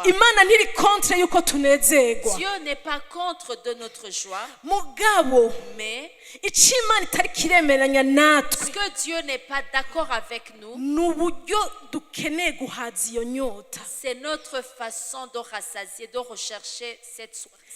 Imana ntiri contre yuko tunezerwa. Dieu n'est pas contre de notre joie, Mugabo mais icyo Imana itari kiremeranya natwe ce que Dieu n'est pas d'accord avec nous, n'uburyo dukeneye guhaza iyo nyota. c'est notre façon de rassasier, de rechercher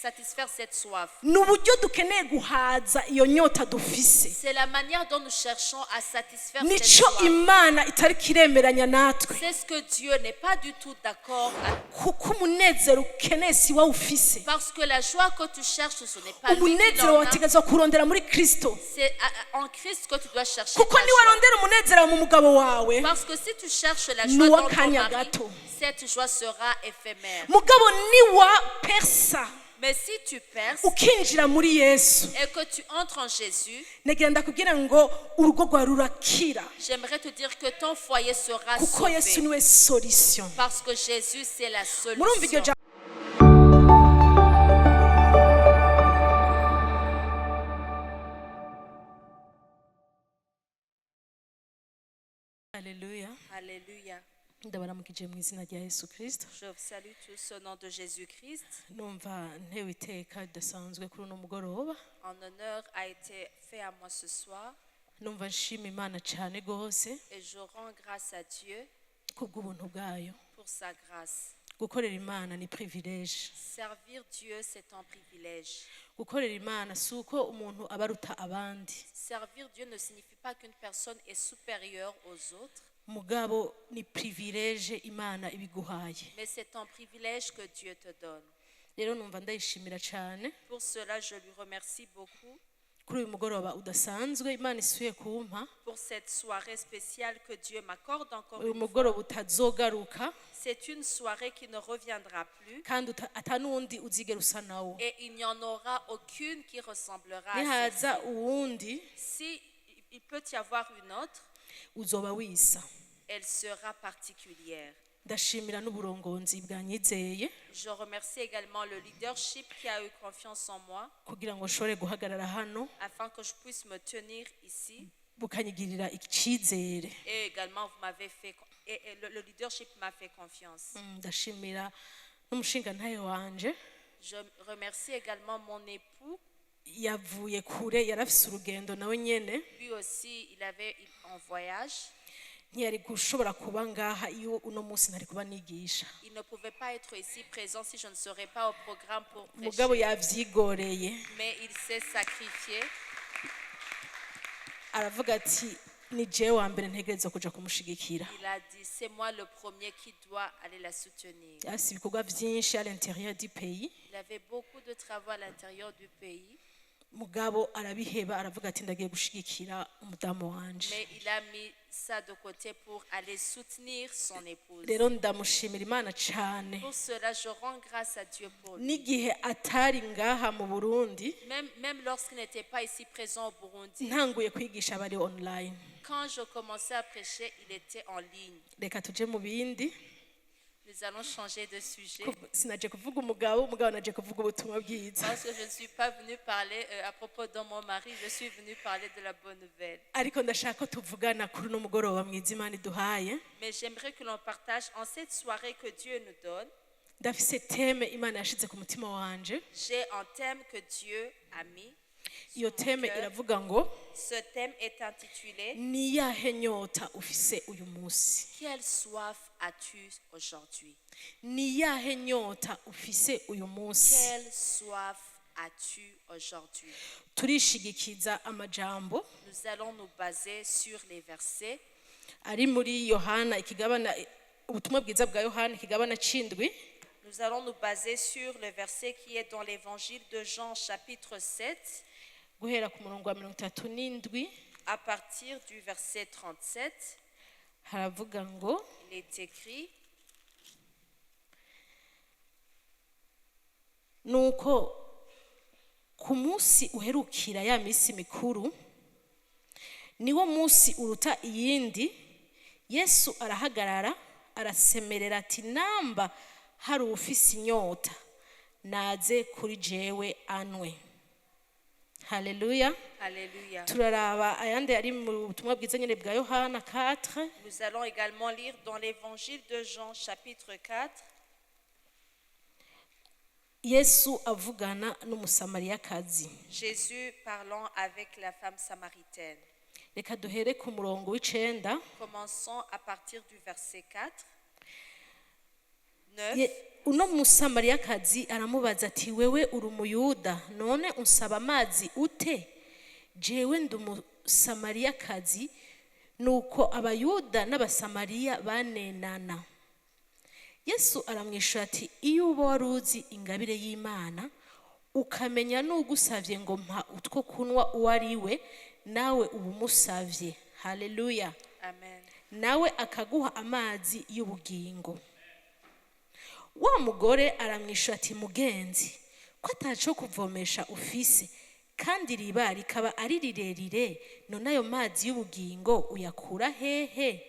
satisfaire cette soif. N'uburyo dukeneye guhaza iyo nyota dufise. C'est la manière dont nous cherchons à satisfaire cette Nico soif. Imana itari kiremeranya natwe. C'est ce que Dieu n'est pas du tout d'accord avec. Kuko umunezero ukeneye si wa ufise. Parce que la joie que tu cherches, ce n'est pas lui qui Umunezero l'en a. wategezwa kurondera muri Kristo. C'est en Christ que tu dois chercher Kuko ta ni joie. warondera umunezero mu mugabo wawe. Parce que si tu cherches la Ni joie wa dans ton kanya mari, gato. cette joie sera éphémère. Mugabo ni wa persa. Mais si tu perces Ukinjira muri Yesu. et que tu entres en Jésus, Nagira ndakubwira ngo urugo rwa rurakira. j'aimerais te dire que ton foyer sera Kuko Yesu sauvé. niwe solution. Parce que Jésus, c'est la Murumva iryo solution. jambo. Haleluya. Alléluia. Ndabaramukije mu izina rya Yesu Kristo. Je vous salue tous au nom de Jésus-Christ. Numva ntewe iteka ridasanzwe kuri uno mugoroba. Un honneur a été fait à moi ce soir Numva nshima Imana cyane gose et je rends grâce à Dieu kubw'ubuntu bwayo. pour sa grâce. Gukorera Imana ni privilege. Servir Dieu, c'est un privilège. Gukorera Imana si uko umuntu abaruta abandi. Servir Dieu ne signifie pas qu'une personne est supérieure aux autres, Mugabo ni privilege Imana ibiguhaye. mais c'est un privilège que Dieu te donne. Rero numva ndayishimira cyane Pour cela, je lui remercie beaucoup kuri uyu mugoroba udasanzwe Imana isuye kumpa. pour cette soirée spéciale que Dieu m'accorde encore Uyu une fois. mugoroba utazogaruka C'est une soirée qui ne reviendra plus kandi atanundi uzigera usa nawo. et il n'y en aura aucune qui ressemblera à Nihaza celle-ci. uwundi Si il peut y avoir une autre, uzoba wisa. elle sera particulière. Ndashimira n'uburongozi bwanyizeye Je remercie également le leadership qui a eu confiance en moi kugira ngo nshobore guhagarara hano afin que je puisse me tenir ici. bukanyigirira icyizere. Et également, vous m'avez fait, et le leadership m'a fait confiance. Ndashimira n'umushingantahe wanje Je remercie également mon époux. yavuye kure yarafise urugendo nawe nyene Lui aussi, il avait en voyage. ntiyari gushobora kuba ngaha iyo uno munsi ntari kuba nigisha. Il ne pouvait pas être ici présent si je ne serais pas au programme pour Mugabo prêcher. yavyigoreye Mais il s'est sacrifié. aravuga ati ni jewe wa mbere ntegereza kuja kumushigikira. Il a dit, c'est moi le premier qui doit aller la soutenir. Afise ibikorwa vyinshi à l'intérieur du pays. Il avait beaucoup de travaux à l'intérieur du pays. Mugabo arabiheba aravuga ati ndagiye gushigikira umudamu wanje. Mais il a mis ça de côté pour aller soutenir son épouse. Rero ndamushimira Imana cane. Pour cela, je rends grâce à Dieu pour lui. N'igihe atari ngaha mu Burundi Même lorsqu'il n'était pas ici présent au Burundi, ntanguye kwigisha bari online. quand je commençais à prêcher, il était en ligne. Reka tuje mu bindi. Nous allons changer de sujet Sinaje kuvuga umugabo naje kuvuga ubutumwa bwiza. parce que je ne suis pas venue parler à propos de mon mari, je suis venue parler de la bonne nouvelle. Ariko ndashaka ko tuvugana kuri no mugoroba mwiza Imana iduhaye. Mais j'aimerais que l'on partage en cette soirée que Dieu nous donne. Ndafise teme Imana yashize ku mutima wanje. J'ai un thème que Dieu a mis. Iyo teme iravuga ngo Ce thème est intitulé ni yahe nyota ufise uyu munsi. Quelle soif as-tu aujourd'hui? Ni yahe nyota ufise uyu munsi. Quelle soif as-tu aujourd'hui? Turishigikiza amajambo Nous allons nous baser sur les versets ari muri Yohana ikigabana ubutumwa bwiza bwa Yohana ikigabana cindwi. Nous allons nous baser sur le verset qui est dans l'évangile de Jean chapitre 7 Guhera ku murongo wa 37 à partir du verset 37. haravuga ngo Il est écrit nuko ku munsi uherukira ya misi mikuru niwo munsi uruta iyindi Yesu arahagarara arasemerera ati namba hari ufise inyota naze kuri jewe anwe. Haleluya. Alléluia. Turaraba ayandi ari mu butumwa bwiza nyene bwa Yohana 4 Nous allons également lire dans l'évangile de Jean chapitre 4 Yesu avugana n'umusamariyakazi. Jésus parlant avec la femme samaritaine. Reka duhere ku murongo w'icenda. Commençons à partir du verset 4. 9. Uno musamariyakazi aramubaza ati wewe uri umuyuda none unsaba amazi ute? Jewe ndi umusamariyakazi. Nuko abayuda n'abasamariya banenana. Yesu aramwishyura ati iyo uba wari uzi ingabire y'Imana ukamenya n'ugusavye ngo mpa utwo kunywa uwo ari we nawe uba umusavye. Haleluya. Amen. Nawe akaguha amazi y'ubugingo. Wa mugore aramwishyura ati mugenzi ko ataco kuvomesha ufise kandi iriba rikaba ari rirerire none ayo mazi y'ubugingo uyakura hehe?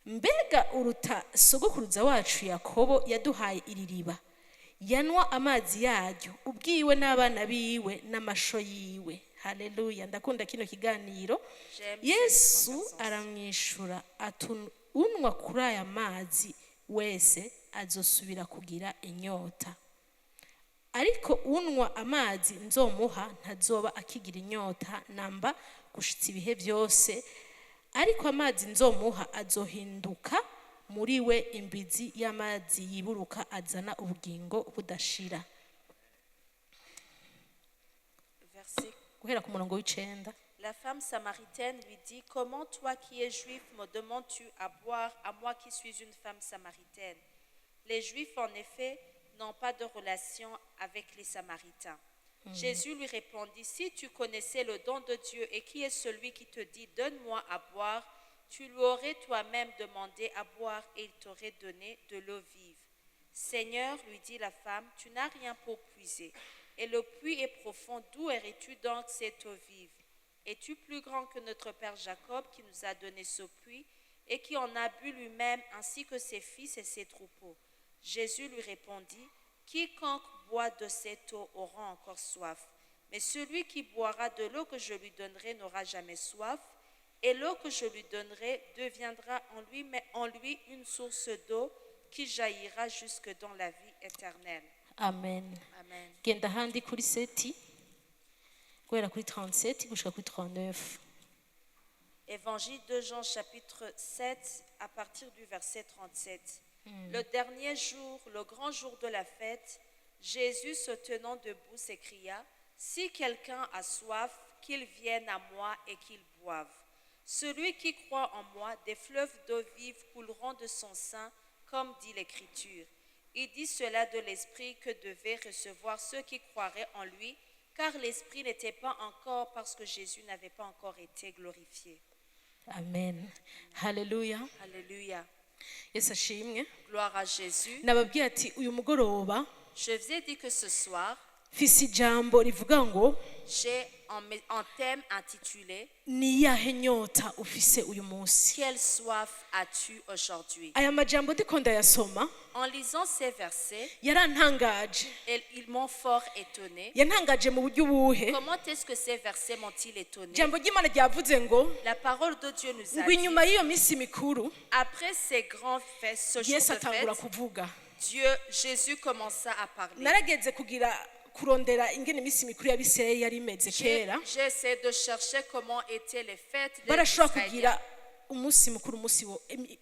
Mbega uruta sogokuruza wacu Yakobo yaduhaye iri riba yanwa amazi yaryo ubwiwe n'abana biwe n'amasho yiwe. Haleluya. Ndakunda kino kiganiro. Yesu aramwishura ati unwa kuri aya mazi wese azosubira kugira inyota, ariko unwa amazi nzomuha ntazoba akigira inyota namba gushitsa ibihe byose, ariko amazi nzomuha azohinduka muri we imbizi y'amazi yiburuka azana ubugingo budashira. Guhera ku murongo w'icenda. La femme samaritaine lui dit, comment toi qui es juif me demandes-tu à boire à moi qui suis une femme samaritaine? Les Juifs, en effet, n'ont pas de relation avec les Samaritains. Jésus lui répondit, si tu connaissais le don de Dieu et qui est celui qui te dit, donne-moi à boire, tu lui aurais toi-même demandé à boire et il t'aurait donné de l'eau vive. Seigneur, lui dit la femme, tu n'as rien pour puiser, et le puits est profond, d'où aurais-tu donc cette eau vive? Es-tu plus grand que notre père Jacob qui nous a donné ce puits et qui en a bu lui-même ainsi que ses fils et ses troupeaux? Jésus lui répondit, quiconque boit de cette eau aura encore soif, mais celui qui boira de l'eau que je lui donnerai n'aura jamais soif, et l'eau que je lui donnerai deviendra en lui une source d'eau qui jaillira jusque dans la vie éternelle. Amen. Amen. Genda handi kuri seti guhera kuri 37 gushika kuri 39. Évangile de Jean chapitre 7 à partir du verset 37. Le dernier jour, le grand jour de la fête, Jésus se tenant debout s'écria, si quelqu'un a soif, qu'il vienne à moi et qu'il boive. Celui qui croit en moi, des fleuves d'eau vive couleront de son sein, comme dit l'Écriture. Il dit cela de l'Esprit que devaient recevoir ceux qui croiraient en lui, car l'Esprit n'était pas encore, parce que Jésus n'avait pas encore été glorifié. Amen. Haleluya. Alléluia. Yesu ashimwe. Gloire à Jésus. Nababwiye ati uyu mugoroba Je vous ai dit que ce soir, mfise ijambo rivuga ngo j'ai un thème intitulé ni yahe nyota ufise uyu munsi. Quelle soif as-tu aujourd'hui? Aya majambo ndiko ndayasoma En lisant ces versets, yarantangaje. ils m'ont fort étonné. Yantangaje mu buryo buhe? Comment est-ce que ces versets m'ont-ils étonné? Ijambo ry'Imana ryavuze ngo La parole de Dieu nous a ngo dit, inyuma y'iyo minsi mikuru après ces grands faits, ce jour Yesu de atangura fête, kuvuga. Jésus commença à parler. Narageze kugira kurondera ingene iminsi mikuru y'Abisirayeli yari imeze kera. J'ai essayé de chercher comment étaient les fêtes des Barashobora Israéliens. kugira umunsi mukuru umunsi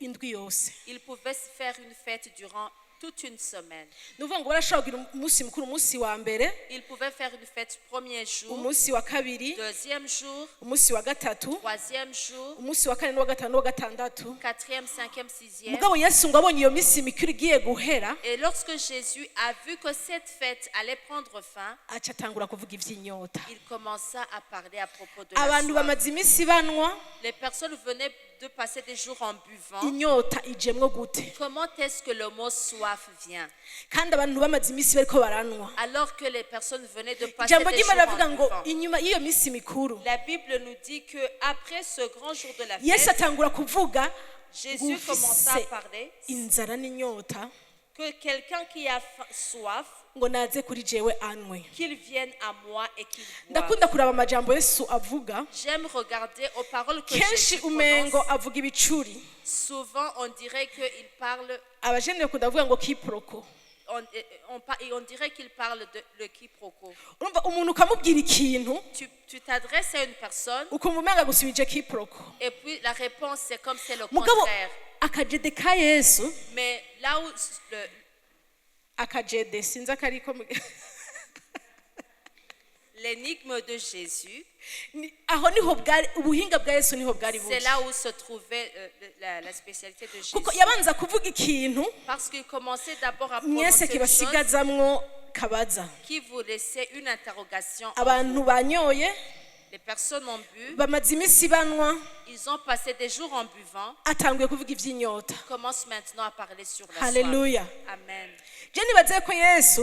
indwi yose. Ils pouvaient se faire une fête durant toute une semaine. Nuvuga ngo barashobora kugira umunsi mukuru umunsi wa mbere, Ils pouvaient faire une fête premier jour, umunsi wa kabiri, deuxième jour, umunsi wa gatatu, troisième jour, umunsi wa kane n'uwa gatanu n'uwa gatandatu. quatrième, cinquième, sixième. Mugabo Yesu ngo abonye iyo minsi mikuru igiye guhera, Et lorsque Jésus a vu que cette fête allait prendre fin, aca atangura kuvuga ivy'inyota. il commença à parler à propos de la Abantu soif. bamaze iminsi banwa, Les personnes venaient de passer des jours en buvant. inyota ijemwo gute? Comment est-ce que le mot soif vient? Kandi abantu bamaze iminsi bariko baranwa. Alors que les personnes venaient de passer Ijambo des jours ry'Imana rivuga en ngo buvant. inyuma y'iyo minsi mikuru La Bible nous dit que après ce grand jour de la Yesu fête, atangura kuvuga Jésus commença à ufise parler inzara n'inyota que quelqu'un qui a soif, ngo naze kuri jewe anwe. qu'il vienne à moi et qu'il boive. Ndakunda kuraba amajambo Yesu avuga, J'aime regarder aux paroles que kenshi Jésus umengo prononce. avuga ibicuri. Souvent, on dirait qu'il parle, Abajene bakunda kuvuga ngo kiproko. on dirait qu'il parle de le quiproquo. urumva umuntu ukamubwira ikintu Tu t'adresses à une personne ukumva umenga gusubije kiproko et puis la réponse c'est comme c'est le mugabo contraire. akajede ka Yesu Mais là où akajede sinza kariko l'énigme de Jésus, aho niho bwari ubuhinga bwa Yesu niho bwari c'est buri là où se trouvait la spécialité de Jésus. kuko yabanza kuvuga ikintu Parce qu'il commençait d'abord à mwese prononcer une chose kibasigazamwo kabaza qui vous laissait une interrogation. En abantu vous. banyoye Les personnes ont bu, bamaze iminsi banwa ils ont passé des jours en buvant, atanguye kuvuga iby'inyota ils commencent maintenant à parler sur la Hallelujah. soif. Amen. je nibaze ko Yesu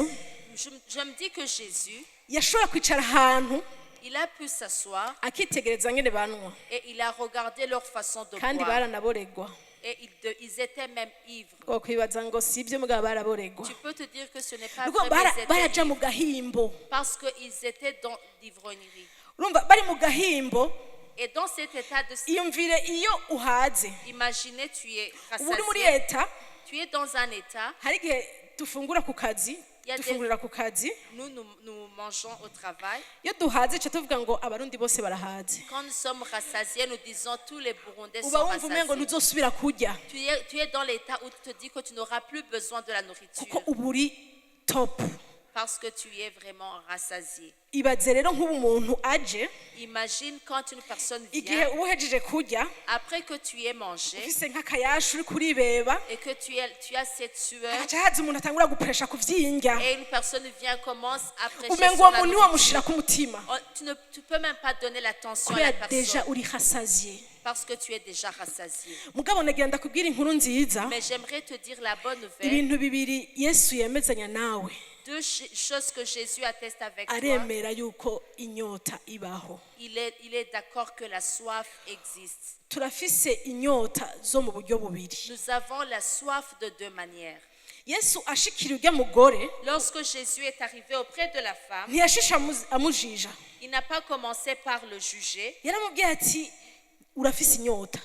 Je me dis que Jésus, yashobora kwicara ahantu il a pu s'asseoir akitegereza ngene banwa et il a regardé leur façon de kandi boire. baranaboregwa Et ils étaient même ivres. wakwibaza ngo si ibyo mugabo baraboregwa Tu peux te dire que ce n'est pas kuko vrai, mais ils étaient baraja mu ivres gahimbo parce qu'ils étaient dans l'ivrognerie. urumva bari mu gahimbo Et dans cet état de... iyumvire iyo uhaze Imaginez, tu es ubu uri muri rassasié, leta tu es dans un état, hari igihe dufungura ku kazi Ya de- dufungurira ku kazi nous mangeons au travail. iyo duhaze ca tuvuga ngo abarundi bose barahaze Quand nous sommes rassasiés, nous disons tous les Burundais sont uba wumva umengo rassasiés. ntuzosubira kurya Tu es dans l'état où tu te dis que tu n'auras plus besoin de la nourriture kuko uba uri top parce que tu es vraiment rassasié. ibaze rero nk'ubu umuntu aje Imagine quand une personne igihe vient, uba uhejeje kurya après que tu aies mangé ufise nk'akayashi uri kuribeba et que tu as cette sueur, hagaca haza umuntu atangura gupresha ku vyindya et une personne vient, commence à prêcher umengo sur uwo la muntu nourriture. wamushira ku mutima Tu peux même pas donner l'attention à kubera la deja personne uri rasaziye parce que tu es déjà rassasié. mugabo nagira ndakubwira inkuru nziza Mais j'aimerais te dire la bonne nouvelle. ibintu bibiri Yesu yemezanya nawe Deux choses que Jésus atteste avec toi. aremera yuko inyota ibaho Il est d'accord que la soif existe. turafise inyota zo mu buryo bubiri Nous avons la soif de deux manières. Yesu ashikira urya mugore Lorsque Jésus est arrivé auprès de la femme, ntiyashisha amujija il n'a pas commencé par le juger. yaramubwiye ati urafise inyota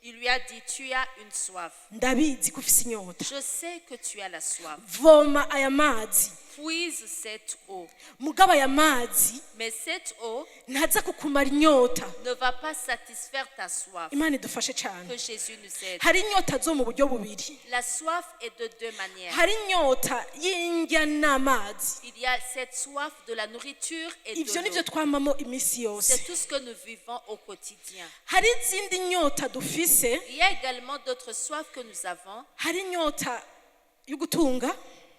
Il lui a dit, tu as une soif. ndabizi ko ufise inyota Je sais que tu as la soif. voma aya mazi Puise cette eau. mugabo aya mazi Mais cette eau ntaza kukumara inyota ne va pas satisfaire ta soif. imana idufashe cyane Que Jésus nous aide. hari inyota zo mu buryo bubiri La soif est de deux manières. hari inyota y'indya n'amazi Il y a cette soif de la nourriture et ivyo de nivyo l'eau. twamamo iminsi yose C'est tout ce que nous vivons au quotidien. hari izindi nyota dufise Il y a également d'autres soifs que nous avons. hari inyota yo gutunga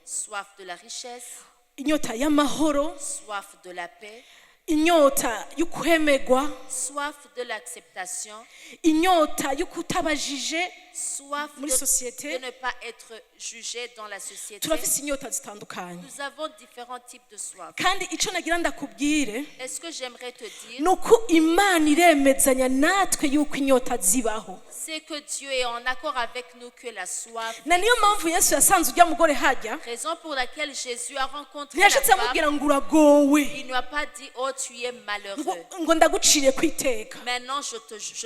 Soif de la richesse, inyota y'amahoro soif de la paix, inyota yo kwemegwa soif de l'acceptation, inyota yo kutabajije soif muri société. de ne pas être jugé dans la société. turafise inyota zitandukanye Nous avons différents types de soif. kandi ico nagira ndakubwire Est-ce que j'aimerais te dire, nuko imana iremezanya natwe yuko inyota zibaho c'est que Dieu est en accord avec nous que la soif, na niyo mpamvu Yesu yasanze urya mugore hajya raison pour laquelle Jésus a rencontré la ntiyashitse femme, amubwira ngo uragowe il ne lui a pas dit, oh tu es malheureux. ngo ndaguciriye ku iteka Maintenant je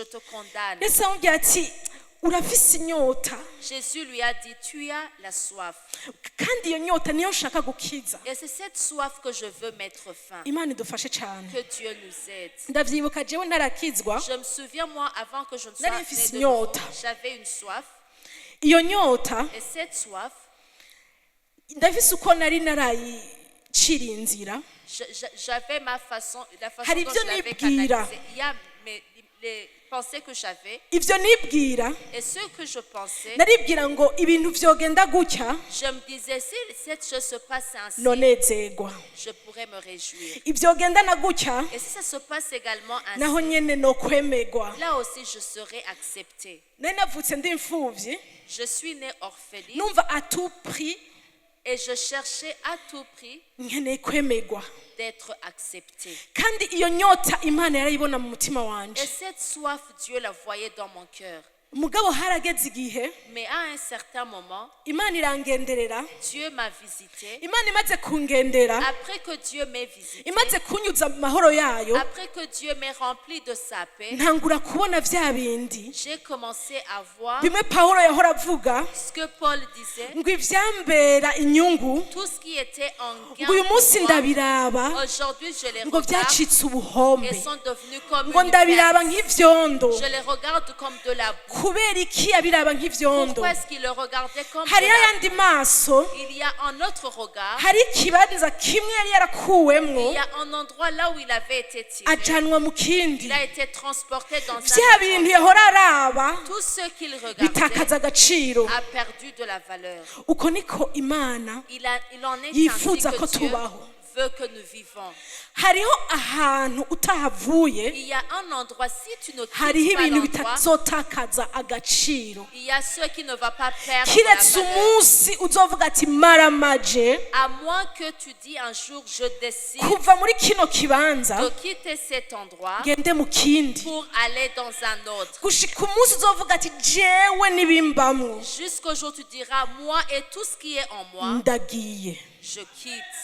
te condamne. Yesu amubwira ati urafise inyota Jésus lui a dit, tu as la soif. kandi iyo nyota niyo nshaka gukiza Et c'est cette soif que je veux mettre fin. imana idufashe cyane Que Dieu nous aide. ndavyibuka jewe narakizwa Je me souviens, moi, avant que je ne sois Nari née mfise de nouveau, inyota. j'avais une soif. iyo nyota Et cette soif, ndafise uko nari narayiciriye inzira j'avais la façon Hari dont ibyo je l'avais nibwira. canalisée. Il y a les pensées que j'avais ivyo nibwira et ce que je pensais. naribwira ngo ibintu vyogenda gutya Je me disais, si cette chose se passe ainsi, nonezerwa je pourrais me réjouir. ivyogenda na gutya Et si ça se passe également ainsi, naho nyene no kwemegwa là aussi je serai acceptée. nari navutse ndi imfuvyi Je suis née orpheline numva à tout prix et je cherchais à tout prix nkeneye kwemegwa d'être acceptée. kandi iyo nyota imana yarayibona mu mutima wanje Et cette soif, Dieu la voyait dans mon cœur. mugabo harageze igihe Mais à un certain moment, imana irangenderera Dieu m'a visité. imana imaze kungendera Après que Dieu m'ait visité, imaze kunyuza mu mahoro yayo après que Dieu m'ait rempli de sa paix, ntangura kubona vya bindi j'ai commencé à voir bimwe pawulo yahora avuga ce que Paul disait, ngo ivyambera inyungu tout ce qui était en gain ngo uyu munsi pour moi. ndabiraba Aujourd'hui, je les ngo regarde vyacitse ubuhombe et sont devenus comme ngo une ndabiraba perte. nk'ivyondo Je les regarde comme de la boue. kubera iki abiraba nk'ivyondo Pourquoi est-ce qu'il le regardait comme de hariho la ayandi maso boue? Il y a un autre regard. hari ikibanza kimwe yari yarakuwemwo Il y a un endroit là où il avait été tiré. ajanwa mu kindi Il a été transporté dans un vya autre bintu endroit. yahora araba Tout ce qu'il regardait bitakaza agaciro a perdu de la valeur. uko niko imana Il en est ainsi yifuza ko que Dieu tubaho veut que nous vivons. hariho ahantu utahavuye Il y a un endroit, si tu ne hariho quittes pas ibintu l'endroit, bitazotakaza agaciro il y a ceux qui ne vont pas perdre kiretse la valeur. umunsi uzovuga ati maramaje À moins que tu dis un jour, je décide kuva muri kino kibanza de quitter cet endroit ngende mu kindi pour aller dans un autre. gushika umunsi uzovuga ati jewe nibimbamwo Jusqu'au jour où tu diras, moi et tout ce qui est en moi, ndagiye je quitte.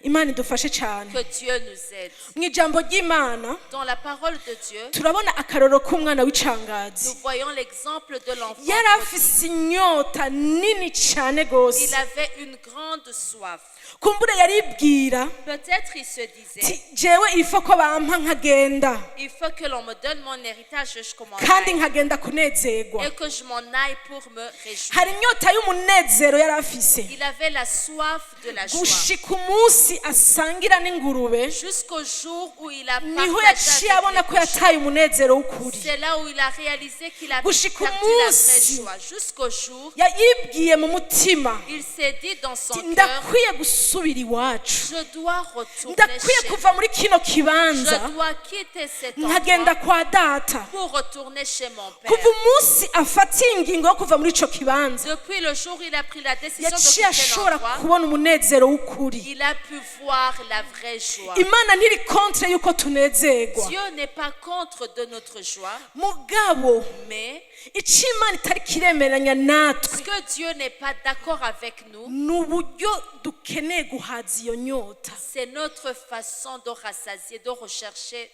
imana idufashe cyane Que Dieu nous aide. mu ijambo ry'imana Dans la parole de Dieu, turabona akaroro k'umwana w'icangazi nous voyons l'exemple de l'enfant. yari afise inyota nini cyane Il gose avait une grande soif. kumbure yaribwira Peut-être il se disait, ati jewe ifo ko bampa nkagenda il faut que l'on me donne mon héritage, je m'en kandi aille. nkagenda kunezerwa Et que je m'en aille pour me réjouir. hari inyota y'umunezero yari afise Il avait la soif de la joie. gushika umunsi asangira n'ingurube Jusqu'au jour où il a niho partagé yaciye abona avec ko les cochons. yataye umunezero w'ukuri C'est là où il a réalisé qu'il a Gushika perdu la vraie umunsi. joie. Jusqu'au jour, yibwiye mu mutima il s'est dit dans son ati cœur, ndakwiye gusubira iwacu je dois retourner ndakwiye chez kuva muri kino kibanza Je dois quitter cet nkagenda endroit kwa data pour retourner chez mon père. kuva umunsi afatiye ingingo yo kuva muri ico kibanza Depuis le jour où il a pris la décision de yaciye quitter ashobora l'endroit, kubona umunezero w'ukuri il a pu voir la vraie joie. imana ntiri kontre y'uko tunezerwa Dieu n'est pas contre de notre joie, mugabo mais ico imana itari kiremeranya natwe ce que Dieu n'est pas d'accord avec nous, ni uburyo dukeneye guhaza iyo nyota c'est notre façon de rassasier, de rechercher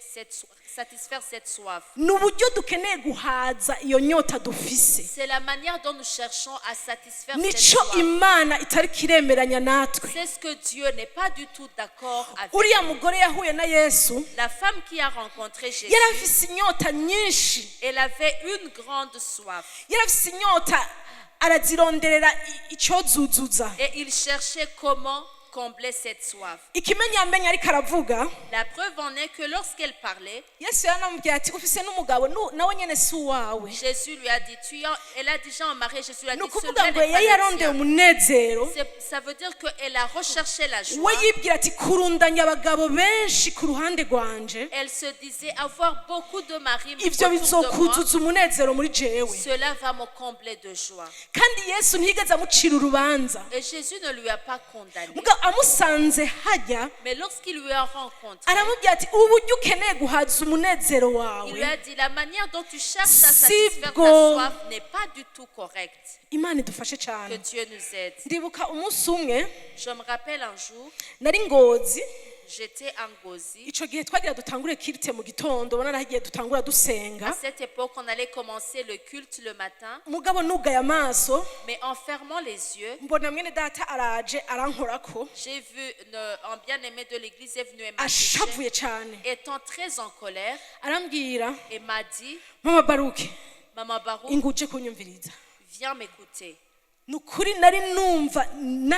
satisfaire cette soif. ni uburyo dukeneye guhaza iyo nyota dufise C'est la manière dont nous cherchons à satisfaire cette nico soif. imana itari kiremeranya natwe C'est ce que Dieu n'est pas du tout d'accord avec. uriya mugore yahuye na yesu La femme qui a rencontré Jésus, yari afise inyota nyinshi elle avait une grande soif yari afise inyota arazironderera icyozuzuza et il cherchait comment combler cette soif. ikimenyamenya ariko aravuga La preuve en est que lorsqu'elle parlait, yesu yaramubwira ati ufise n'umugabo nawe nyene si uwawe Jésus lui a dit, elle a déjà un mari, Jésus lui a ni dit, ukuvuga celui-là ngo n'est pas yari le yarondeye tien. umunezero Ça veut dire qu'elle a recherché la joie. we yibwira ati kurundanya abagabo benshi ku ruhande rwanje Elle se disait avoir beaucoup de maris ivyo autour de moi, bizokuzuza umunezero muri jewe cela va me combler de joie. kandi yesu ntiyigeze amucira urubanza Et Jésus ne lui a pas condamné. mugabo amusanze hajya Mais lorsqu'il lui a rencontré, aramubwira ati ubu buryo ukeneye guhaza umunezero il wawe lui a dit, la manière dont tu cherches à Si satisfaire ta bwo. soif n'est pas du tout correcte. imana idufashe Que cyane Dieu nous aide. ndibuka umunsi umwe Je me rappelle un jour, nari ngozi j'étais en Gozi. ico gihe twagira dutangure kirite mu gitondo ubona nahigiye dutangura À dusenga cette époque, on allait commencer le culte le matin, mugabo nugaye amaso mais en fermant les yeux, mbona mwene data araje arankorako j'ai vu un bien-aimé de l'église est venu et m'a touché, ashavuye cyane étant très en colère, arambwira et m'a dit, mama baruke Maman Barou, inguje kunyumviriza viens m'écouter. nukuri nari numva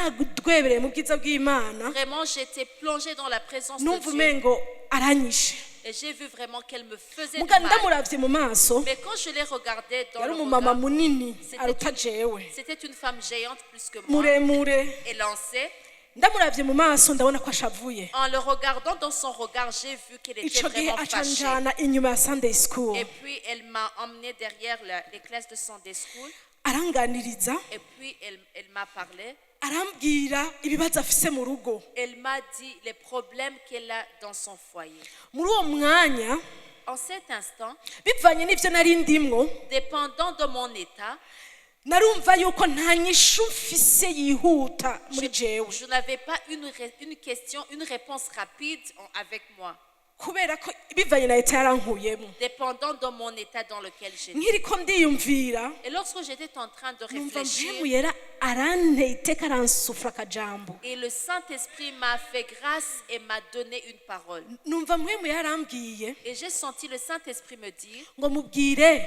nagudwebereye mu bwiza bw'imana Vraiment, j'étais plongée dans la présence de numva Dieu umengo aranyishe et j'ai vu vraiment qu'elle me faisait muga du mal. ndamuravye mu maso Mais quand je l'ai regardée dans yari le umumama regard, munini aruta jewe c'était une femme géante plus que moi, muremure élancée. ndamuravye mu maso ndabona ko ashavuye En le regardant dans son regard, j'ai vu qu'elle était ico gihe vraiment fâchée. acanjana inyuma ya Sunday school Et puis elle m'a emmenée derrière les classes de Sunday School. aranganiriza Et puis elle m'a parlé. arambwira ibibazo afise mu rugo Elle m'a dit les problèmes qu'elle a dans son foyer. muri uwo mwanya En cet instant, bivanye n'ivyo nari ndimwo dépendant de mon état, narumva yuko nta nyishu mfise yihuta muri jewe je n'avais pas une question, une réponse rapide avec moi. kubera ko bivanye na leta yarankuyemo Dépendant de mon état dans lequel j'étais. nkiriko ndiyumvira Et lorsque j'étais en train de numva réfléchir, mpemu yera aranteye iteka aransufura akajambo et le Saint-Esprit m'a fait grâce et m'a donné une parole. numva mpemu yarambwiye Et j'ai senti le Saint-Esprit me dire, ngo mubwire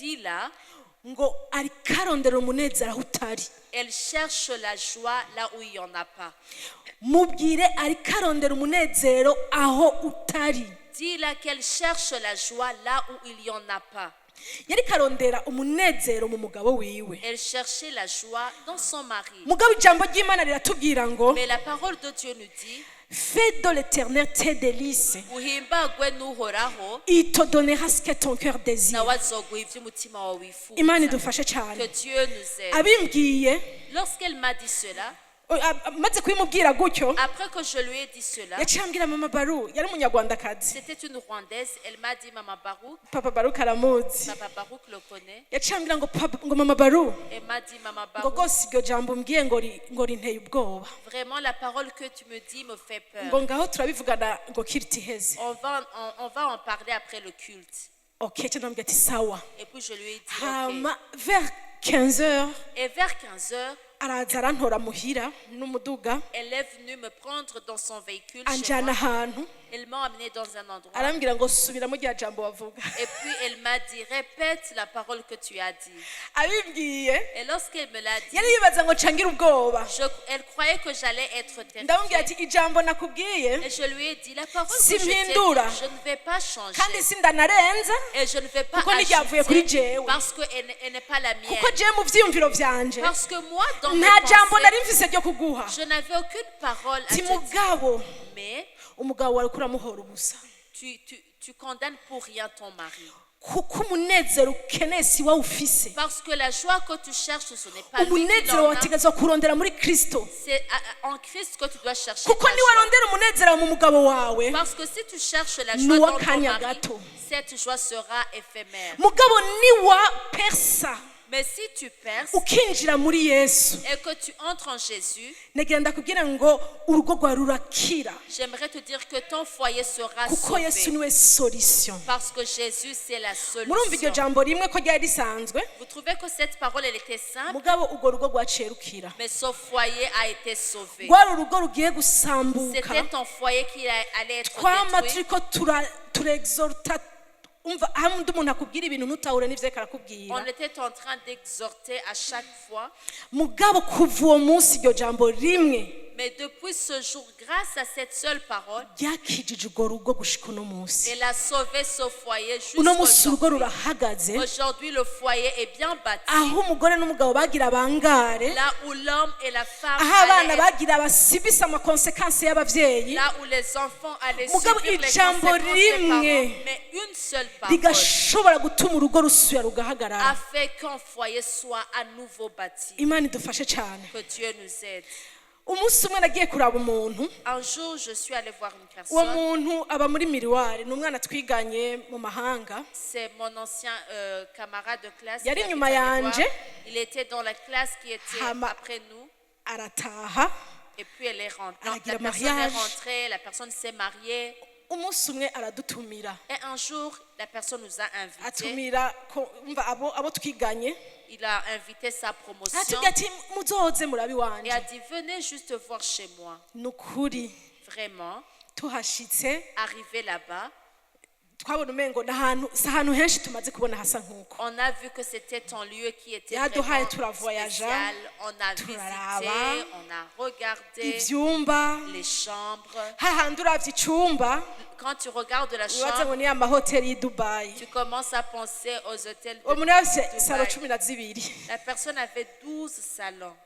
dis là, ngo ariko arondera umunezero aho utari elle cherche la joie là où il n'y en a pas. mubwire ariko arondera umunezero aho utari Dis là qu'elle cherche la joie là où il n'y en a pas. yariko arondera umunezero mu mugabo wiwe Elle cherchait la joie dans son mari. mugabo ijambo ry'Imana riratubwira ngo Mais la parole de Dieu nous dit, fais de l'éternel tes délices uhimbagwe n'uhoraho il te donnera ce que ton cœur désire nawe azoguha iby'umutima wawe wifuza. Imana idufashe Que cyane Dieu nous aide. abimbwiye Lorsqu'elle m'a dit cela, maze kubimubwira gutyo après que je lui ai dit cela, yaciye ambwira mama baru yari umunyarwandakazi c'était une Rwandaise, elle m'a dit, Maman Barouk, papa baruka aramuzi Papa Barouk le connaît, yaciye ambwira ngo mama baru elle m'a dit, Maman ngo Barouk, rwose iryo jambo umbwiye ngo rinteye ubwoba vraiment la parole que tu me dis me fait ngo peur. ngaho turabivugana ngo kiriti iheze On va en parler après le culte. okay cyo ndambwira ati sawa Et puis je lui ai dit, ok. hama vers 15h Et vers 15 heures, araza arantora muhira n'umuduga elle est venue me prendre dans son véhicule chez anjana moi. ahantu Elle m'a emmenée dans un endroit. arambwira ngo subiramo rya jambo wavuga Et puis elle m'a dit, répète la parole que tu as dit. abimbwiye Et lorsqu'elle me l'a dit, yari yibaza ngo cangira ubwoba elle croyait que j'allais être ndamubwira terrifiée. ati ijambo nakubwiye Et je lui ai dit, la parole que Si je t'ai dit, mpindura. je ne vais pas changer. kandi sindanarenza Et je ne vais pas Kuko niryavuye kuri ajouter jewe. parce qu'elle n'est pas la mienne. kuko jewe mu vyiyumviro vyanje Parce que moi, dans mes nta jambo pensées, nari mfise ryo kuguha je n'avais aucune parole à ti te dire. mugabo Mais umugabo wawe kuramuhora ubusa tu condamnes pour rien ton mari. kuko umunezero ukeneye si wowe ufise Parce que la joie que tu cherches, ce n'est pas lui qui umunezero l'en a. wategetswe kurondera muri kristo C'est en Christ que tu dois chercher kuko ta joie. niwarondera umunezero mu mugabo wawe Parce que si tu cherches la Ni joie dans ton wakanya mari, gato. cette joie sera éphémère. mugabo niwa persa Mais si tu perces ukinjira muri yesu et que tu entres en Jésus, nagira ndakubwira ngo urugo rwawe rurakira j'aimerais te dire que ton foyer sera kuko yesu sauvé. niwe solution Parce que Jésus, c'est la murumva iryo solution. jambo rimwe ko ryari risanzwe Vous trouvez que cette parole, elle était simple, mugabo urwo rugo rwaciye rukira mais ce foyer a été sauvé. rwari urugo rugiye gusambuka C'était ton foyer qui allait être twama détruit. turiko turexorta umva hamwe undi umuntu akubwira ibintu ntutahure n'ivyo ariko On arakubwira était en train d'exhorter à chaque fois. mugabo kuva uwo munsi iryo jambo rimwe Mais depuis ce jour, grâce à cette seule parole, ryakijije urwo rugo gushika uno munsi elle a sauvé ce foyer uno munsi urugo jusqu'aujourd'hui. rurahagaze Aujourd'hui, le foyer est bien bâti. aho umugore n'umugabo bagira bangare Là où l'homme et la femme aho abana allaient bagira basibise amakonsekansi y'abavyeyi là où les enfants allaient Mugabo subir les ijambo conséquences des parents, rimwe mais une seule parole rigashobora gutuma urugo rusubira a rugahagarara fait qu'un foyer soit à nouveau bâti. imana idufashe cyane Que Dieu nous aide. umunsi umwe nagiye kuraba umuntu Un jour, je suis allée voir une uwo personne. muntu aba muri miriwari ni umwana twiganye mu mahanga C'est mon ancien camarade de classe. Yari qui habite inyuma à Miroir. yanje. Il était dans la classe qui était Hama. après nous. arataha Et puis elle est rentrée. Aragira La personne est mariage. rentrée, la personne s'est mariée. umunsi umwe aradutumira Et un jour, la personne nous a invités. atumira ko umva abo twiganye Il a invité sa promotion aratubwira ati muzoze murabi et a wanje dit, venez juste voir chez moi. ni ukuri Vraiment, tuhashitse arrivé là-bas, twabona umengo si ahantu henshi tumaze kubona hasa nk'uko on a vu que c'était un lieu qui était Yaduhaye vraiment turavoyaja, spécial. On a turaraba, visité, on a regardé ivyumba les chambres. hahandi uravye icumba Quand tu regardes la wibaze ngo chambre, ni amahoteli y'i dubayi tu commences à penser aux hôtels uwo muntu yafise de salo Dubaï. 12 La personne avait 12 salons.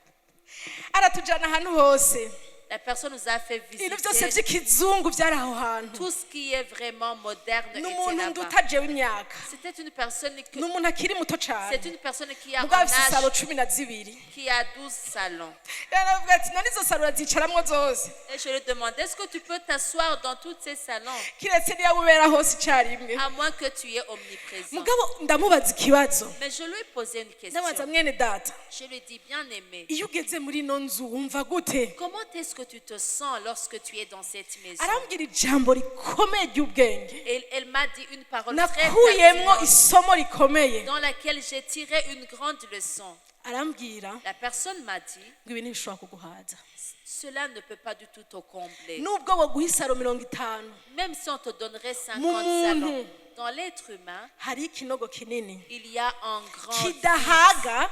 aratujana ahantu hose La personne nous a fait ibintu byose visiter by'ikizungu byari aho hantu tout ce qui est vraiment moderne ni était umuntu là-bas. nduta jewe imyaka C'était une personne ni umuntu akiri muto cyane c'est une personne qui a un mugabo afite salo âge 12 qui a 12 salons. yaravuga ati none izo salo urazicaramwo zose Et je lui demandais, est-ce que tu peux t'asseoir dans tous ces salons kiretse niyo ubera hose icyarimwe à moins que tu es omniprésent? mugabo ndamubaza ikibazo Mais je lui ai posé une ndabaza question. mwene data Je lui ai dit, bien aimé, iyo ugeze muri ino nzu wumva gute comment est-ce que tu te sens lorsque tu es dans cette maison? arambwira ijambo rikomeye ry'ubwenge Et elle m'a dit une parole très nakuyemwo pertinente isomo rikomeye dans laquelle j'ai tiré une grande leçon. arambwira La personne m'a dit, ngo ibi ntibishobora kuguhaza cela ne peut pas du tout te combler. nubwo woguha isaro 50 Même si on te donnerait 50 Mu salons, muntu. dans l'être humain, hari ikinogo kinini il y a un grand vide, kidahaga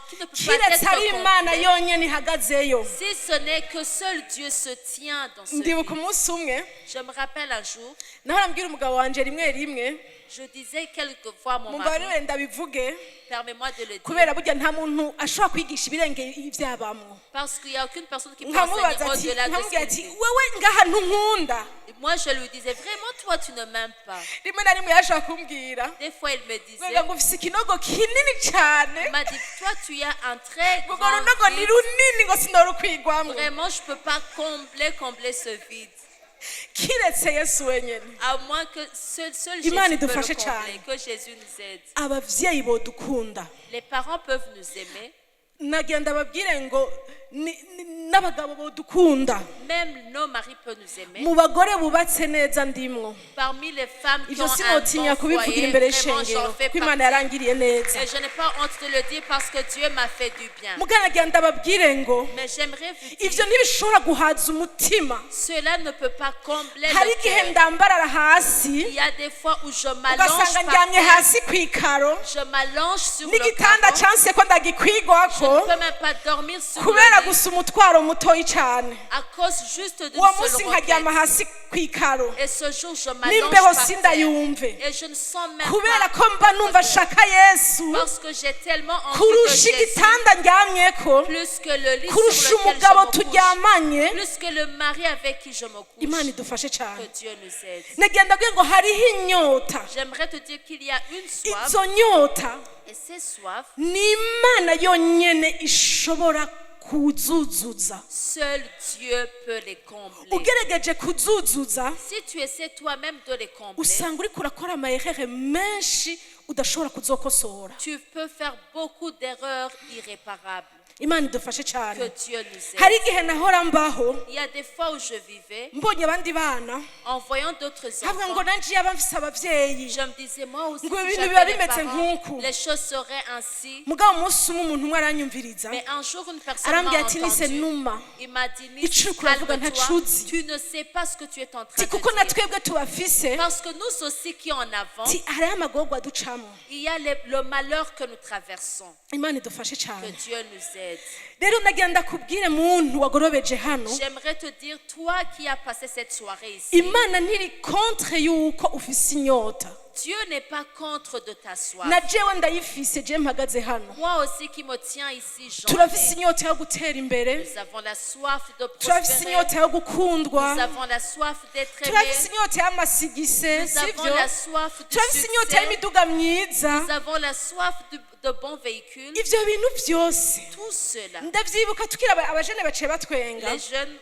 qui ne peut pas kiretse ari être imana complet yonyine ihagazeyo si ce n'est que seul Dieu se tient dans ce ndibuka vide. umunsi umwe Je me rappelle un jour, naho arambwira umugabo wanje rimwe rimwe je disais quelquefois à mon mari, mumbabarire ndabivuge permets-moi de le dire, kubera burya nta muntu ashobora kwigisha ibirengeye ibyabamwo parce qu'il n'y a aucune personne qui peut nkamubaza enseigner ati au-delà de nkamubwira ce ati qu'il dit. wewe ngahantu nkunda Et moi, je lui disais, vraiment, toi, tu ne m'aimes pas. rimwe na rimwe yashobora kumbwira Des fois, il me disait, ngo ngo ufise ikinogo kinini cyane il m'a dit, toi, tu as un très ngo grand runogo ni vide. runini ngo sinorukwigwamwo Vraiment, je ne peux pas combler ce vide. kiretse yesu wenyine À moins que seul Jésus Imana peut le idufashe combler, cyane. que Jésus nous aide. abavyeyi bodukunda Les parents peuvent nous aimer, nagira ndababwire ngo n'abagabo bodukunda même nos maris peuvent nous aimer. mu bagore bubatse neza ndimwo Parmi les femmes qui ivyo ont un sinotinya bon kubivugira foyer, imbere vraiment, y'ishengero j'en fais ko imana partie. yarangiriye neza Et je n'ai pas honte de le dire parce que Dieu m'a fait du bien. mugana nagira ndababwire ngo Mais j'aimerais vous ivyo dire, ntibishobora guhaza umutima cela ne peut pas combler hari le igihe cœur. ndambarara hasi Il y a des fois où je m'allonge ugasanga par ndyamye terre, hasi kw'ikaro je m'allonge sur le n'igitanda carreau, canse ko je ndagikwigwako ne peux même pas dormir sur kubera le lit gusa umutwaro mutoyi cane à cause juste d'une uwo seule munsi nkaryama requête. hasi kw'ikaro Et ce jour, je m'allonge n'imbeho par terre sindayumve et je ne sens même kubera pas ko mba numva nshaka yesu parce que j'ai tellement envie de kurusha Jésus, igitanda ndyamyeko plus que le lit sur kurusha lequel umugabo je me couche, turyamanye plus que le mari avec qui je me imana couche. idufashe Que cyane Dieu nous aide. nagira ndabwire ngo hariho inyota J'aimerais te dire qu'il y a une soif izo nyota et ces soifs, ni imana yonyine ishobora kuzuzuza seul Dieu peut les combler. ugerageje kuzuzuza Si tu essaies toi-même de les combler, usanga uriko urakora amaherehe menshi udashobora kuzokosora tu peux faire beaucoup d'erreurs irréparables. imana idufashe Que cyane Dieu nous hari aide. igihe nahora mbaho Il y a des fois où je vivais mbonye abandi bana en voyant d'autres havuga ngo enfants. nanjye yaba mfise abavyeyi Je me disais, moi aussi, Ngo si ibintu j'avais biba des bimeze parents, nk'uku. les choses seraient ainsi. mugabo umunsi umwe umuntu umwe aranyumviriza Mais un jour, une personne m'a arambwira ati nise entendu. numa Il m'a dit, Icyo Nice, uriko uravuga calme-toi. ntacuzi. Tu ne sais pas ce que tu es en train ti de kuko na dire. twebwe tubafise Parce que nous aussi qui en avons, ti hariho amagorwa ducamo il y a le malheur que nous traversons. imana idufashe Que cyane Dieu nous aide. rero nagira ndakubwire muntu wagorobeje hano J'aimerais te dire, toi qui as passé cette soirée ici, imana ntiri contre yuko ufise inyota Dieu n'est pas contre de ta soif. na jewe ndayifise je mpagaze hano Moi aussi qui me tiens ici, j'en turafise ai. inyota yo gutera imbere Nous avons la soif de turafise prospérer. inyota yo gukundwa Nous avons la soif d'être turafise aimés. inyota y'amasigise Nous avons sivyo la soif du turafise inyota succès. y'imiduga myiza Nous avons la soif de bons véhicules. ivyo bintu byose Tout cela. ndavyibuka tukiri abajene baciye batwenga Les jeunes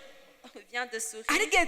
viennent de sourire. hari igihe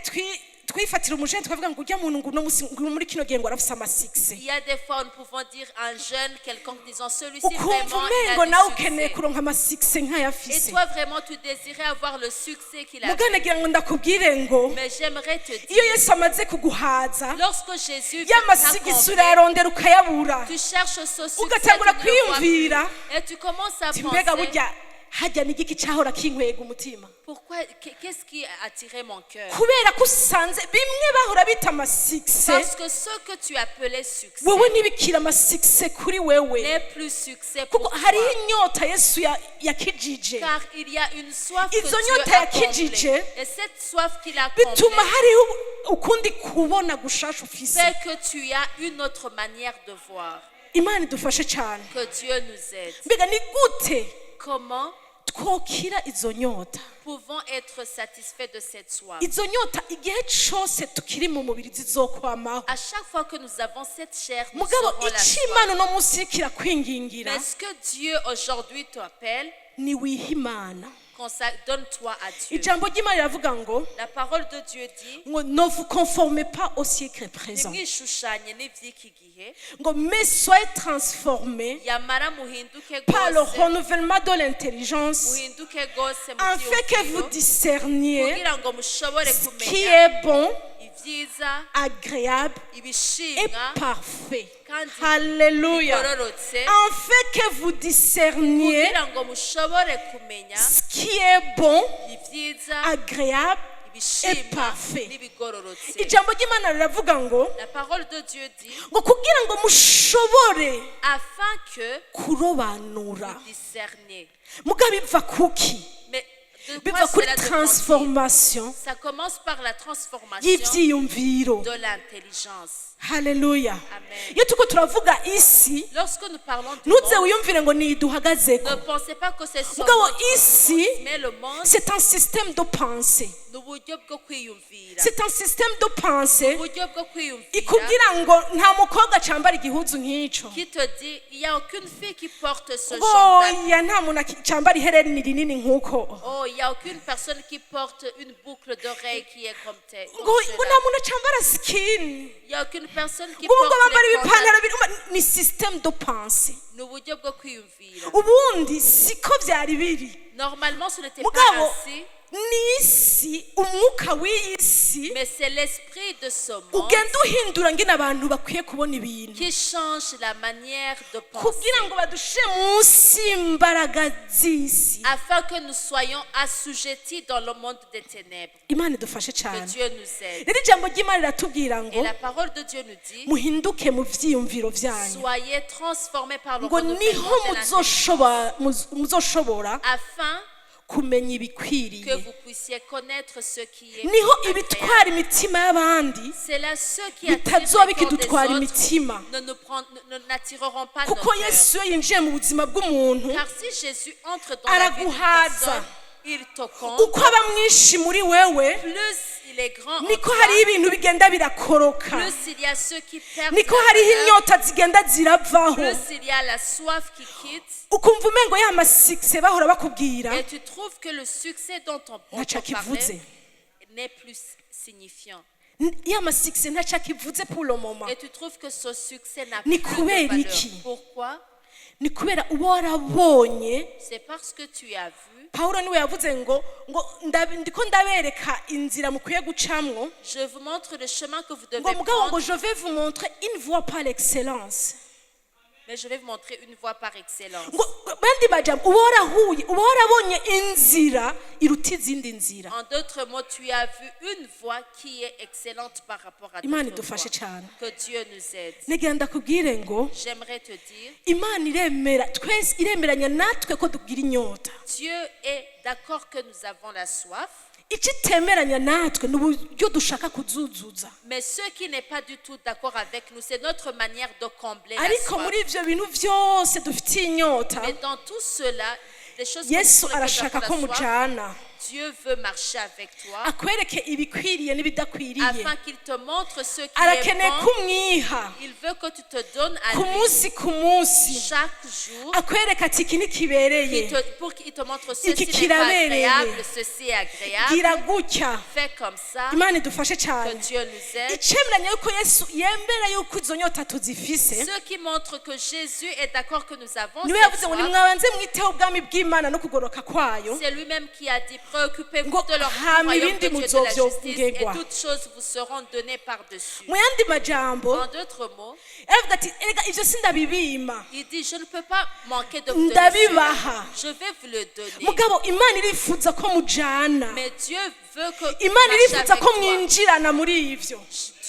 twifatira umujene tukavuga ngo urya muntu ngo uno musi ngo muri kino gihe ngo arafise amasigise Il y a des fois, nous pouvons dire un jeune, quelconque, disons, celui-ci ukumva vraiment, il umengo a nawe du ukeneye succès. kuronka amasigise Et nk'ayafise toi, vraiment, tu désirais avoir le succès qu'il a. mugana nagira ngo ndakubwire ngo Mais j'aimerais te iyo dire, yesu amaze kuguhaza lorsque Jésus vient y'amasigise t'accomplir, urayarondera ukayabura tu cherches ce succès, ugatangura tu ne le vois kwiyumvira plus. Et tu commences à ti mbega penser, burya hajya n'igiki cyahora kinkwega umutima pourquoi, qu'est-ce qui a attiré mon cœur? kubera ko usanze bimwe bahora bita amasigise Parce que ce que tu appelais succès wowe ntibikira amasigise kuri wewe n'est plus succès kuko pour hariho toi. inyota yesu yakijije Car il y a une soif que Izo Dieu nyota a comblée. yakijije, Et cette soif qu'il a bituma comblée hariho ukundi kubona gushasha ufise fait que tu as une autre manière de voir. imana idufashe cyane Que Dieu nous aide. mbega ni gute Comment twokira izo nyota pouvons être satisfaits de cette soif. izo nyota igihe cyose tukiri mu mubiri zizokwamaho À chaque fois que nous avons cette chair, nous mugabo aurons la icyo soif. imana uno munsi kirakwingingira Mais ce que Dieu aujourd'hui t'appelle, ni wiha imana donne-toi à Dieu. ijambo ry'imana riravuga ngo La parole de Dieu dit, ngo ne vous conformez pas au siècle présent nimwishushanye n'ivy'iki gihe, ngo mais soyez transformés yamara muhinduke par le gose, renouvellement de l'intelligence muhinduke gose mu afin que vous vyiyumviro, discerniez kugira ngo mushobore ce qui kumenya est bon, ivyiza, agréable et ibishimwa parfait. kandi Alléluia. bigororotse, Afin que vous discerniez kugira ngo mushobore kumenya ce qui est bon, ivyiza, agréable et ibishimwa parfait. n'ibigororotse. ijambo ry'imana riravuga ngo La parole de Dieu dit, ngo kugira ngo mushobore afin que kurobanura discerner. mugabo biva kuki Mais de biva quoi kuri cela dépend-il? transformation Ça commence par la transformation y'ibyiyumviro. de l'intelligence. Haleluya. Amen. iyo turiko turavuga isi Lorsque nous parlons du ntuze monde, wiyumvire ngo ni duhagazeko ne pensez pas que c'est mugabo seulement isi notre, mais le monde, c'est un système de pensée, ni uburyo bwo kwiyumvira. c'est un système de pensée Uburyo bwo kwiyumvira ikubwira ngo nta mukobwa cyambara igihuzu nk'icyo qui te dit, il n'y a aucune fille qui porte ce genre d'habit. oya nta muntu cyambara ihereni rinini nk'uko Oh, il n'y a aucune personne qui porte une boucle d'oreille qui est comme telle. ngo nta muntu cyambara sikini Il n'y a aucune personne qui ngo porte bambara les ibipantaro pantalons. ni système de pensée Ni uburyo bwo kwiyumvira. ubundi siko byari biri Normalement, ce n'était mugabo pas ainsi, n'isi umwuka w'iyi si mais c'est l'esprit de ce monde ugenda uhindura ngene abantu bakwiye kubona ibintu qui change la manière de penser kugira ngo badushyire munsi y'imbaraga z'isi afin que nous soyons assujettis dans le monde des ténèbres. imana idufashe Que cyane Dieu nous aide. rero ijambo ry'imana riratubwira ngo Et la parole de Dieu nous dit, muhinduke mu byiyumviro byanyu soyez transformés par le ngo niho renouvellement de l'intelligence muzoshobora afin kumenya que ibikwiriye vous puissiez connaître ce qui est niho agréable. ibitwara imitima y'abandi C'est là ceux qui bitazoba attirent les cœurs des bikidutwara autres imitima n'attireront pas nos kuko cœurs. yesu iyo yinjiye mu buzima bw'umuntu Car si Jésus entre dans la vie d'une araguhaza personne, il te uko compte. aba mwinshi muri wewe Plus il est grand en niko toi, hariho ibintu bigenda birakoroka plus il y a ceux qui perdent niko la hariho valeur, inyota zigenda ziravaho plus il y a la soif qui quitte, ukumva umengo ya masikise bahora bakubwira et tu trouves que le succès dont on Ntaco akivuze. parlait n'est plus signifiant. ya masikise ntacyo akivuze pour le moment Et tu trouves que ce succès n'a Ni plus de kubera valeur. iki? Pourquoi? ni kubera uba warabonye C'est parce que tu as vu. pawulo niwe yavuze ngo ndiko ndabereka inzira mukwiye gucamwo Je vous montre le chemin que vous devez ngo mugabo ngo prendre, je vais vous montrer une voie par l'excellence mais je vais vous montrer une voie par excellence. ngo bandi majambo uba warahuye uba warabonye inzira iruta izindi nzira En d'autres mots, tu as vu une voie qui est excellente par rapport à imana d'autres idufashe voies. cyane Que Dieu nous aide. negera ndakubwire ngo J'aimerais te dire, imana iremera twese iremeranya natwe ko tugira inyota Dieu est d'accord que nous avons la soif, icyo itemeranya natwe ni uburyo dushaka kuzuzuza mais ce qui n'est pas du tout d'accord avec nous, c'est notre manière de combler la ariko soif. muri ibyo bintu byose dufitiye inyota Mais dans tout cela, les choses que yesu pour lesquelles arashaka nous ko avons la soif, mujana Dieu veut marcher avec toi akwereke ibikwiriye n'ibidakwiriye afin qu'il te montre ce qui est arakeneye bon. kumwiha Il veut que tu te donnes à ku lui munsi ku munsi chaque jour akwereka ati iki ntikibereye pour qu'il te montre Iki ceci n'est pas kirabereye. agréable, ceci est agréable. gira gutya Fais comme ça, imana idufashe que cyane Dieu nous aide. icyemeranya yuko yesu yemera yuko izo nyota tuzifise Ce qui montre que Jésus est d'accord que nous avons niwe cette yavuze ngo soif, nimwabanze mwiteho ubwami bw'imana no kugoroka kwayo c'est lui-même qui a dit, préoccupez-vous Ngo de leur hama royaume ibindi de Dieu et de la justice, et muzovyongerwa. toutes choses vous seront données par-dessus. mu yandi majambo En d'autres mots, aravuga ati erega ibyo sindabibima il dit, je ne peux pas manquer de vous donner cela. ndabibaha Je vais vous le donner. mugabo imana irifuza ko mujana Mais Dieu veut que imana marche irifuza avec ko toi. mwinjirana muri ivyo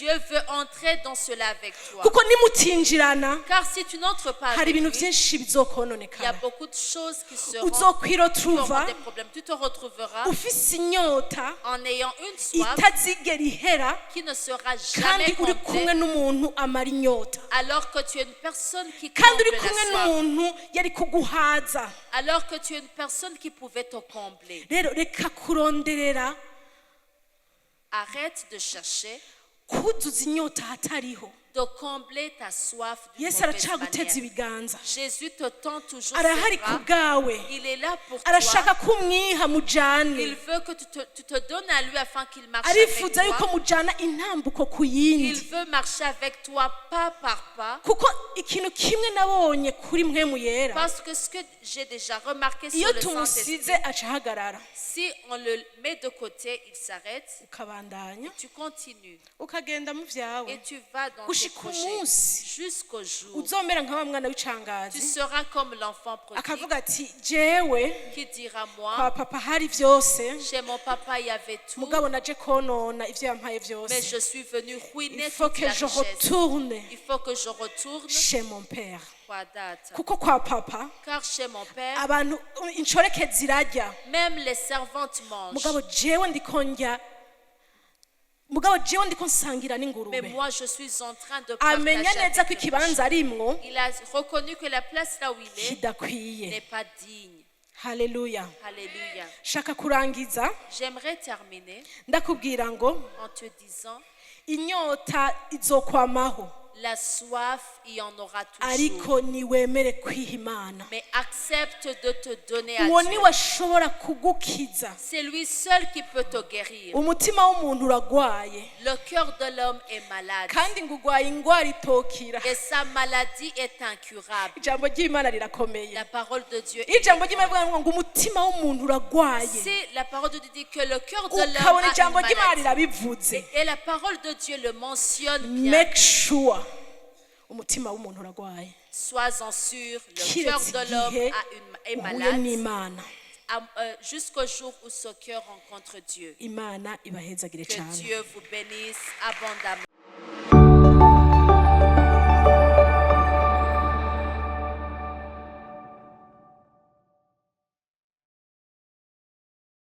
Dieu veut entrer dans cela avec toi. kuko nimutinjirana Car si tu n'entres pas hari avec ibintu lui, byinshi il y a bizokononekara beaucoup de choses qui seront qui uzokwiroturuva auront des problèmes. Tu te retrouveras ufise inyota en ayant une soif itazigera ihera qui ne sera kandi jamais uri kumwe comblée, n'umuntu amara inyota alors que tu es une personne qui kandi uri comble kumwe la soif, n'umuntu yari kuguhaza alors que tu es une personne qui pouvait te combler. rero reka kuronderera Arrête de chercher kuzuza inyota hatariho de combler ta soif d'une yesu mauvaise aracaguteza manière. ibiganza Jésus te tend toujours arahari ses ku bras. bwawe Il est là pour arashaka toi. ko umwiha Il mujane veut que tu te donnes à lui afin qu'il marche avec arifuza yuko toi. mujana intambuko ku Il yindi veut marcher avec toi pas par pas. kuko ikintu kimwe nabonye kuri mwe mu yera Parce que ce que j'ai déjà remarqué sur iyo le Saint-Esprit, tumusize aca ahagarara si on le met de côté, il s'arrête. ukabandanya Tu continues ukagenda mu vyawe et tu vas dans tes gushika projets umunsi jusqu'au jour. uzomera nka wa mwana Tu w'icangazi seras comme l'enfant prodigue akavuga ati jewe qui dira moi, kwa papa hari vyose chez mon papa il y avait tout, mugabo naje konona ivyo yampaye mais vyose je suis venu ruiner il faut toute que la je richesse. retourne Il faut que je retourne chez mon père kwa data. kuko kwa papa Car chez mon père, abantu inshoreke zirarya même les servantes mangent. mugabo jewe ndiko nsangira Mais n'ingurube moi, je suis en train de partager amenya neza ko avec le ikibanza arimwo Il a reconnu que la place là où il est kidakwiye n'est pas digne. haleluya Alléluia. shaka kurangiza J'aimerais terminer ndakubwira ngo en te disant, inyota izokwamaho la soif, il y en aura toujours. ariko niwemere kwiha imana Mais accepte de te donner à uwo Dieu. niwe ashobora kugukiza C'est lui seul qui peut te guérir. umutima w'umuntu uragwaye Le cœur de l'homme est malade. kandi ngo ugwaye indwara itokira Et sa maladie est incurable. ijambo ry'imana rirakomeye La parole de Dieu iyo est ijambo ry'imana rivuga ngo umutima w'umuntu uragwaye Si la parole de Dieu dit que le cœur de l'homme ukabona a ijambo une ry'imana maladie, rirabivuze et la parole de Dieu le mentionne bien, make sure umutima w'umuntu uragwaye sois-en sûr, le cœur kiretse de l'homme igihe est uhuye malade n'imana jusqu'au jour où ce cœur rencontre Dieu. imana ibahezagire Que cyane Dieu vous bénisse abondamment.